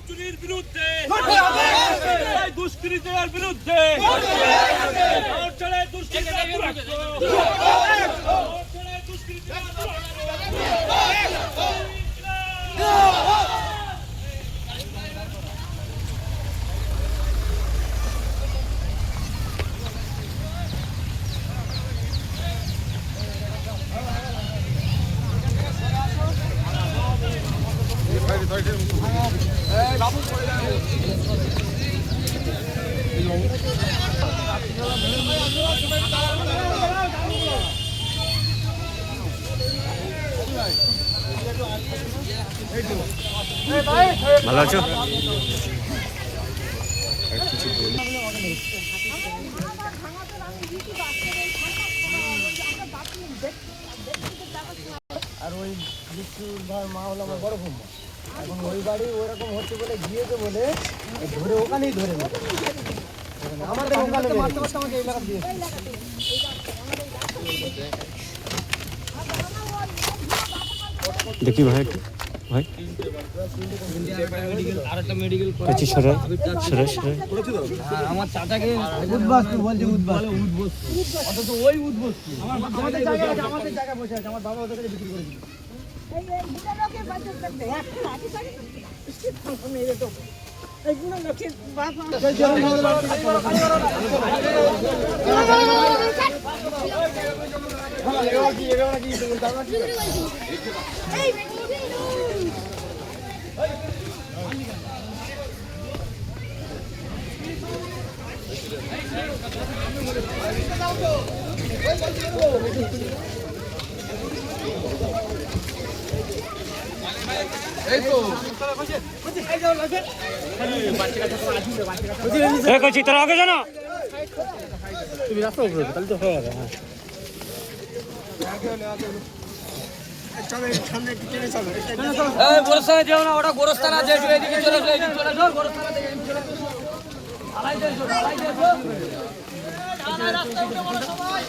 চুরির বিরুদ্ধে, দুষ্কৃতির বিরুদ্ধে, ভালো আছো? আর ওই বিষ্ণুর ধর মা হলো আমার বড় বোন। এখন ওই বাড়ি ওরকম হচ্ছে বলে গিয়েছে বলে ধরে ওখানেই ধরে নেবে। আমাদের ওখানে মারতে মারতে আমাকে এই এলাকা দিয়েছে। দেখি ভাই একটু ভাই কাছে সরাই সরাই সরাই। আমার চাচাকে উদ্বাস্তু বলছে, উদ্বাস্তু অথচ ওই উদ্বাস্তু আমাদের জায়গায় আছে, আমাদের জায়গায় বসে আছে। আমার বাবা ওদের কাছে বিক্রি করে দিল। কইছি তোরা আগে জানো তুমি রাস্তা উপরে তাহলে তো হয়ে যাবে। গোরস্থানে যেও না, ওটা গোরস্থান আছে, এদিকে চলে চলে যাও গোরস্থানে থেকে চলে আলাই যাইছো আলাই যাইছো রাস্তা উঠে বড় সবাই